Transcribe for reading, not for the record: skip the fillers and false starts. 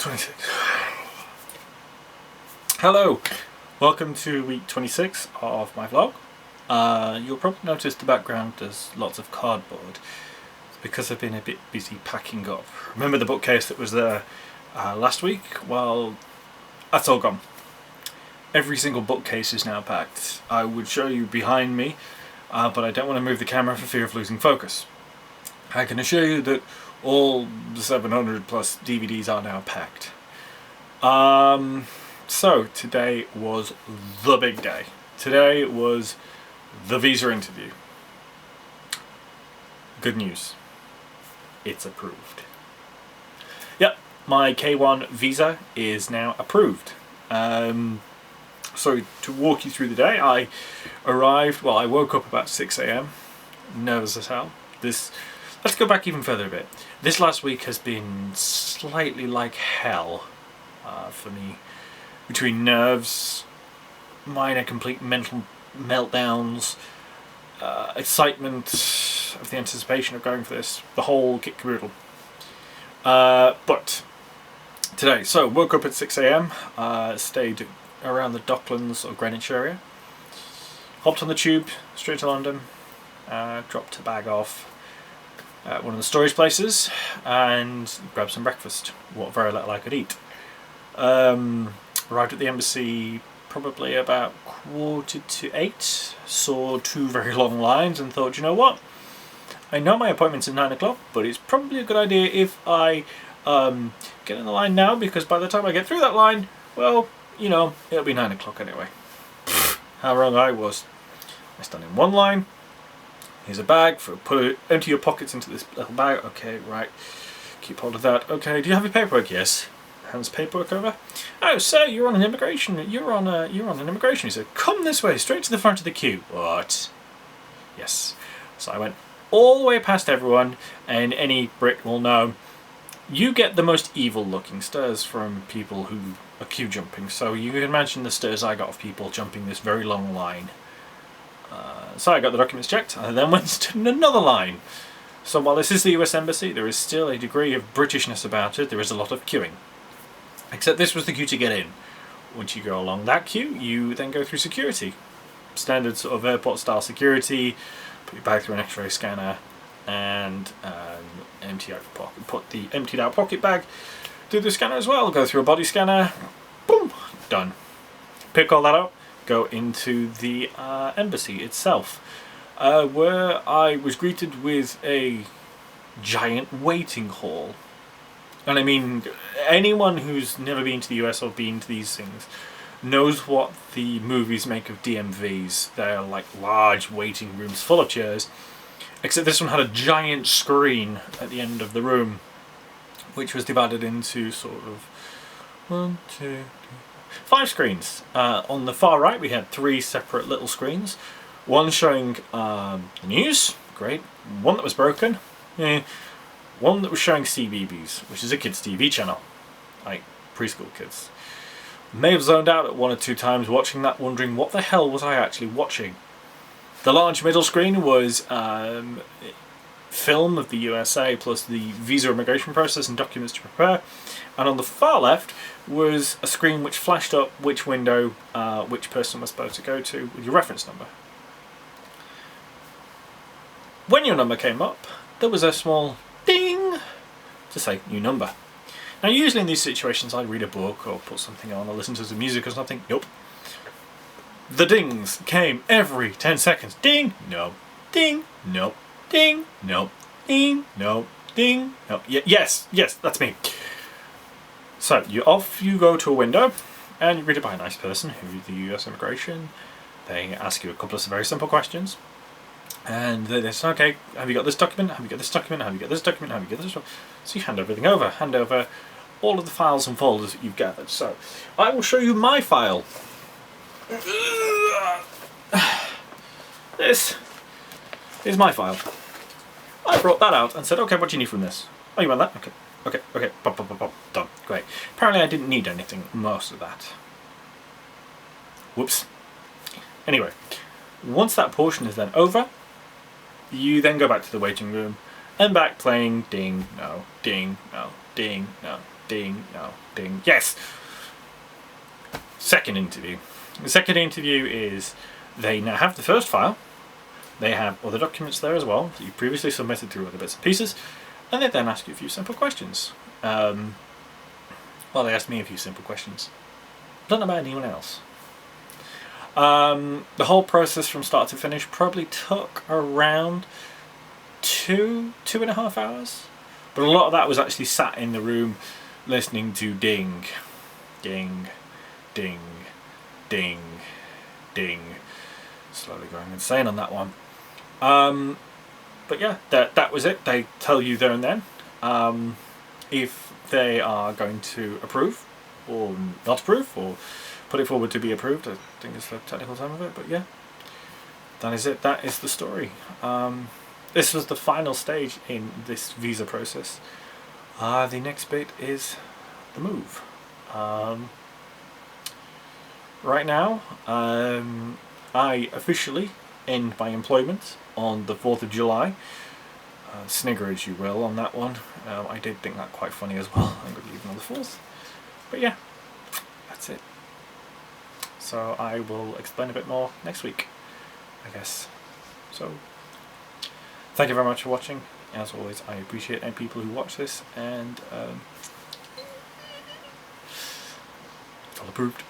26. Hello, welcome to week 26 of my vlog. You'll probably notice the background there's lots of cardboard. It's because I've been a bit busy packing up. Remember the bookcase that was there last week? Well, that's all gone. Every single bookcase is now packed. I would show you behind me, but I don't want to move the camera for fear of losing focus. I can assure you that all the 700 plus DVDs are now packed. So today was the big day. Today was the visa interview. Good news. It's approved. Yep, my K1 visa is now approved. So to walk you through the day, I woke up about 6 AM, nervous as hell. Let's go back even further a bit. This last week has been slightly like hell for me. Between nerves, minor complete mental meltdowns, excitement of the anticipation of going for this, the whole kit caboodle. But today, so woke up at 6 AM, stayed around the Docklands or Greenwich area, hopped on the tube straight to London, dropped a bag off at one of the storage places and grabbed some breakfast, what very little I could eat. Arrived at the embassy probably about 7:45, saw two very long lines and thought, you know what, I know my appointment's at 9 o'clock, but it's probably a good idea if I get in the line now, because by the time I get through that line, well, you know, it'll be 9 o'clock anyway. How wrong I was. I stand in one line. Here's a bag, empty your pockets into this little bag. Okay, right. Keep hold of that. Okay, do you have your paperwork? Yes. Hands paperwork over. Oh, sir, you're on an immigration. You're on an immigration. He said, come this way, straight to the front of the queue. What? Yes. So I went all the way past everyone, and any Brit will know, you get the most evil-looking stares from people who are queue jumping. So you can imagine the stares I got of people jumping this very long line. So I got the documents checked, and then went to another line. So while this is the US Embassy, there is still a degree of Britishness about it. There is a lot of queuing. Except this was the queue to get in. Once you go along that queue, you then go through security. Standard sort of airport-style security. Put your bag through an X-ray scanner, and put the emptied-out pocket bag through the scanner as well. Go through a body scanner. Boom, done. Pick all that up. Go into the embassy itself, where I was greeted with a giant waiting hall. And I mean, anyone who's never been to the US or been to these things knows what the movies make of DMVs. They're like large waiting rooms full of chairs, except this one had a giant screen at the end of the room, which was divided into sort of 5 screens. On the far right we had 3 separate little screens. One showing the news, great. One that was broken. One that was showing CBeebies, which is a kids' TV channel, like preschool kids. May have zoned out at 1 or 2 times watching that, wondering what the hell was I actually watching. The large middle screen was film of the USA plus the visa immigration process and documents to prepare, and on the far left was a screen which flashed up which window which person was supposed to go to with your reference number. When your number came up, there was a small ding to say new number. Now usually in these situations I'd read a book or put something on or listen to some music or something. Nope. The dings came every 10 seconds. Ding, no, ding, no, ding, no, ding, no, ding, no. Yes, that's me. So you go to a window and you read it by a nice person who's the US Immigration. They ask you a couple of very simple questions. And they say, okay, have you got this document? Have you got this document? Have you got this document? Have you got this one? So you hand everything over. Hand over all of the files and folders that you've gathered. So I will show you my file. This is my file. I brought that out and said, okay, what do you need from this? Oh, you want that? Okay. Done. Great. Apparently I didn't need anything, most of that. Whoops. Anyway, once that portion is then over, you then go back to the waiting room and back playing ding, no, ding, no, ding, no, Ding. No. Ding. Yes! Second interview. The second interview is they now have the first file. They have other documents there as well that you previously submitted through other bits and pieces. And they then ask you a few simple questions. Well, they asked me a few simple questions. I don't know about anyone else. The whole process from start to finish probably took around 2.5 hours. But a lot of that was actually sat in the room listening to ding, ding, ding, ding, ding. Slowly going insane on that one. But yeah, that was it. They tell you there and then if they are going to approve or not approve or put it forward to be approved. I think it's the technical term of it, but yeah, that is it. That is the story. This was the final stage in this visa process. The next bit is the move. Right now, I officially end my employment on the 4th of July. Snigger as you will on that one. I did think that quite funny as well. I'm going to be leaving on the 4th. But yeah, that's it. So I will explain a bit more next week, I guess. So, thank you very much for watching. As always, I appreciate any people who watch this, and it's all approved.